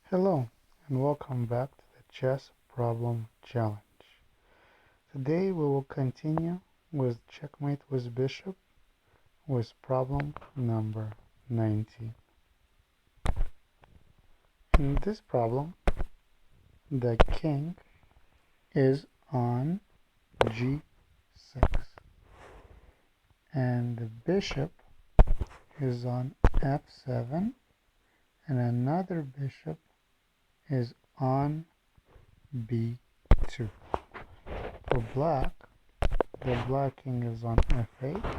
Hello and welcome back to the Chess Problem Challenge. Today we will continue with Checkmate with Bishop with problem number 19. In this problem, the king is on g6 and the bishop is on f7 and another bishop is on b2. For black, the black king is on f8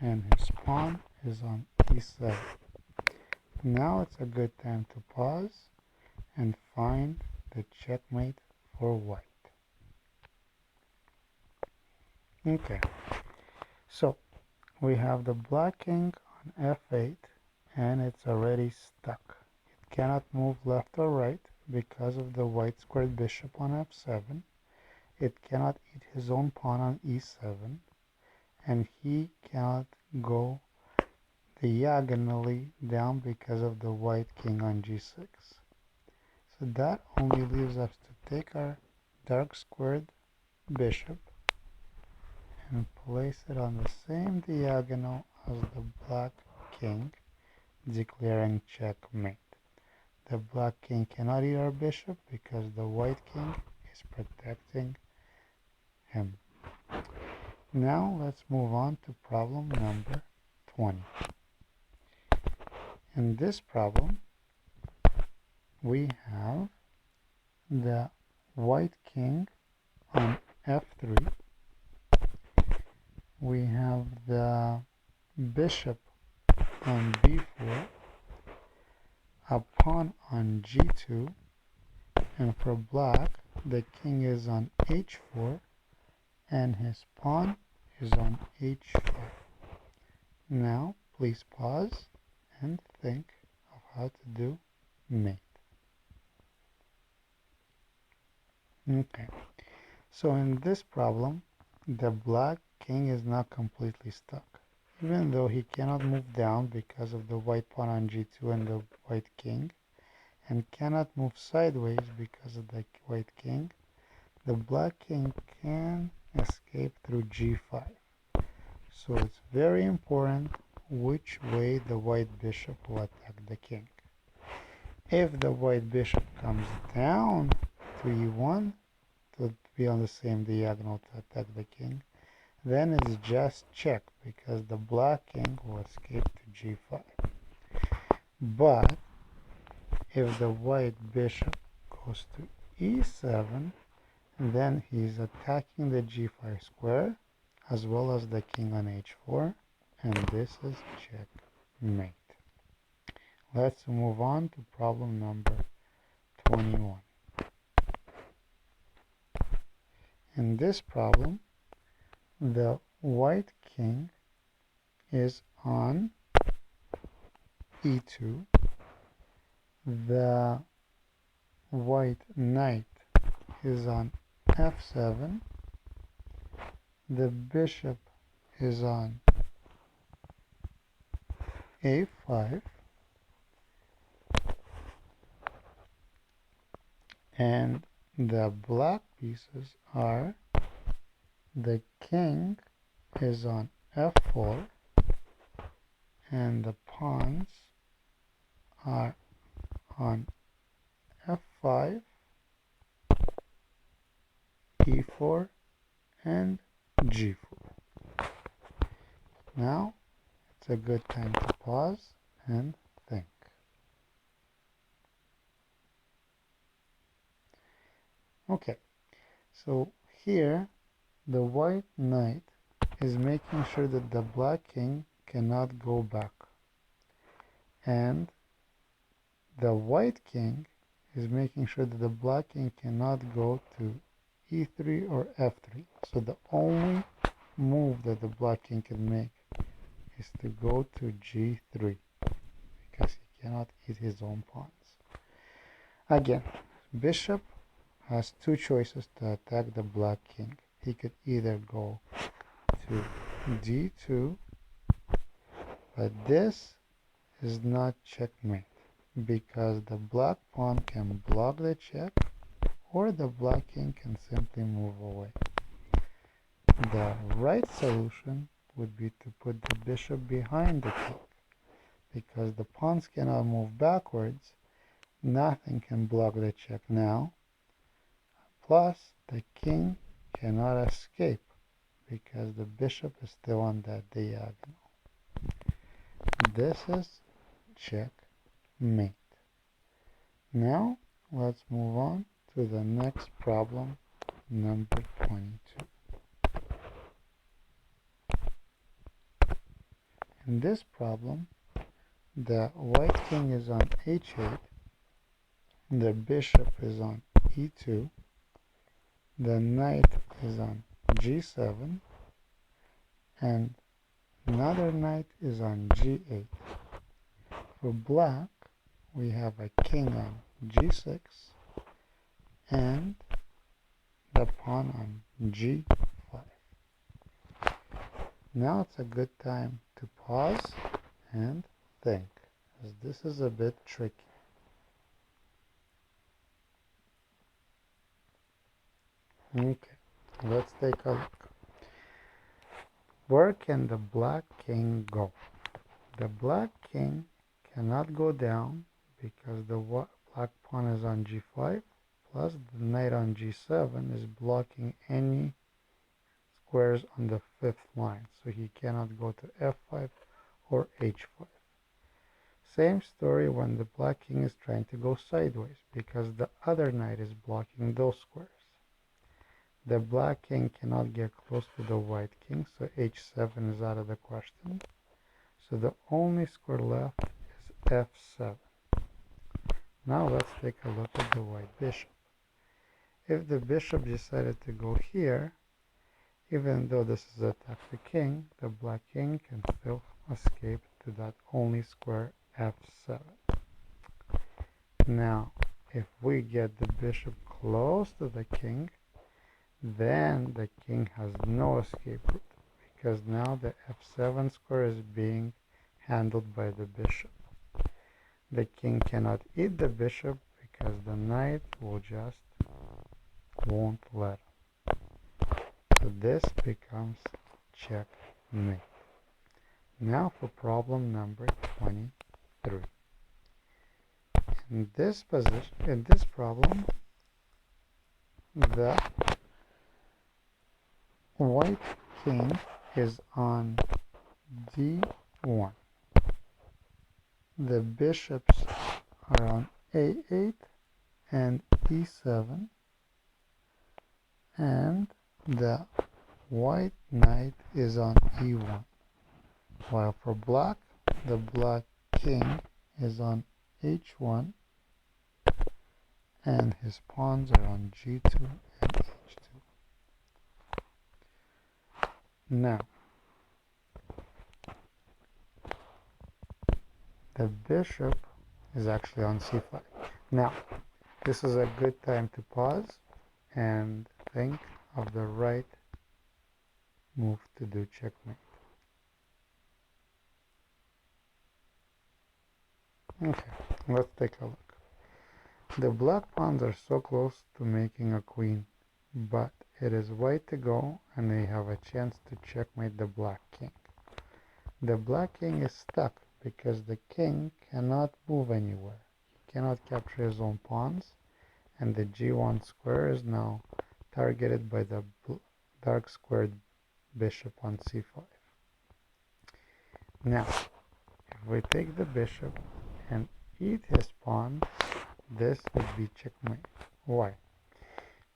and his pawn is on e7. Now it's a good time to pause and find the checkmate for white. Okay, so we have the black king on f8 and it's already stuck. It cannot move left or right because of the white squared bishop on f7. It cannot eat his own pawn on e7, and he cannot go diagonally down because of the white king on g6. So that only leaves us to take our dark squared bishop and place it on the same diagonal as the black king, declaring checkmate. The black king cannot eat our bishop because the white king is protecting him. Now let's move on to problem number 20. In this problem, we have the white king on f3. We have the bishop on b4, a pawn on g2, and for black, the king is on h4 and his pawn is on h5. Now, please pause and think of how to do mate. Okay, so in this problem, the black king is not completely stuck, even though he cannot move down because of the white pawn on g2 and the white king, and cannot move sideways because of the white king. The black king can escape through g5. So it's very important which way the white bishop will attack the king. If the white bishop comes down to e1 to be on the same diagonal to attack the king, then it's just check because the black king will escape to g5. But if the white bishop goes to e7, then he's attacking the g5 square as well as the king on h4, and this is checkmate. Let's move on to problem number 21. In this problem, the white king is on e2, the white knight is on f7, the bishop is on a5, and the black pieces are the king is on f4 and the pawns are on f5, e4, and g4. Now it's a good time to pause and think. Okay, so here the white knight is making sure that the black king cannot go back, and the white king is making sure that the black king cannot go to e3 or f3. So the only move that the black king can make is to go to g3 because he cannot eat his own pawns. Again, bishop has two choices to attack the black king. He could either go to d2, but this is not checkmate because the black pawn can block the check, or the black king can simply move away. The right solution would be to put the bishop behind the king, because the pawns cannot move backwards. Nothing can block the check now. Plus, the king cannot escape because the bishop is still on that diagonal. This is checkmate. Now, let's move on to the next problem, number 22. In this problem, the white king is on h8, the bishop is on e2, the knight is on g7, and another knight is on g8. For black, we have a king on g6 and the pawn on g5. Now it's a good time to pause and think, as this is a bit tricky. Okay, let's take a look. Where can the black king go? The black king cannot go down because the black pawn is on g5, plus the knight on g7 is blocking any squares on the fifth line, so he cannot go to f5 or h5. Same story when the black king is trying to go sideways, because the other knight is blocking those squares. The black king cannot get close to the white king, so h7 is out of the question. So the only square left is f7. Now let's take a look at the white bishop. If the bishop decided to go here, even though this is attack the king, the black king can still escape to that only square f7. Now, if we get the bishop close to the king, then the king has no escape route, because now the f7 square is being handled by the bishop. The king cannot eat the bishop because the knight will just won't let him. So this becomes checkmate. Now for problem number 23. In this problem, the white king is on d1. The bishops are on a8 and e7, and the white knight is on e1. While for black, the black king is on h1 and his pawns are on g2 and h2. Now, the bishop is actually on c5. Now, this is a good time to pause and think of the right move to do checkmate. Okay, let's take a look. The black pawns are so close to making a queen, but it is white to go and they have a chance to checkmate the black king. The black king is stuck because the king cannot move anywhere. He cannot capture his own pawns, and the g1 square is now targeted by the dark squared bishop on c5. Now, if we take the bishop and eat his pawn, this would be checkmate. Why?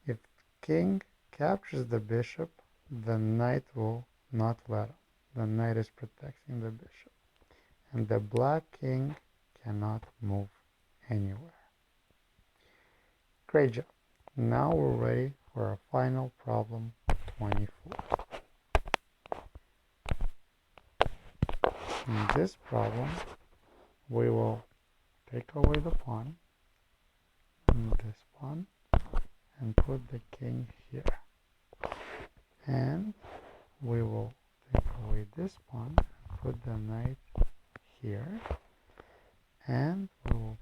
If king captures the bishop, the knight will not let him. The knight is protecting the bishop, and the black king cannot move anywhere. Great job. Now we're ready for our final problem, 24. In this problem, we will take away the pawn, and this pawn, and put the king here. And we will take away this pawn, put the knight here, and we will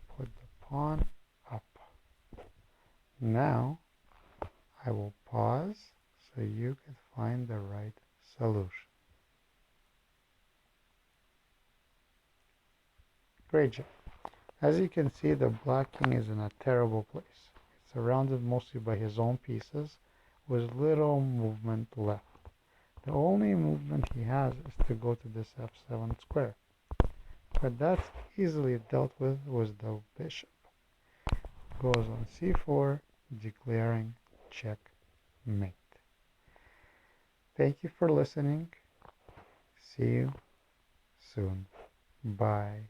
pawn up. Now I will pause so you can find the right solution. Great job. As you can see, the black king is in a terrible place. It's surrounded mostly by his own pieces with little movement left. The only movement he has is to go to this f7 square. But that's easily dealt with the bishop. Goes on c4, declaring checkmate. Thank you for listening. See you soon. Bye.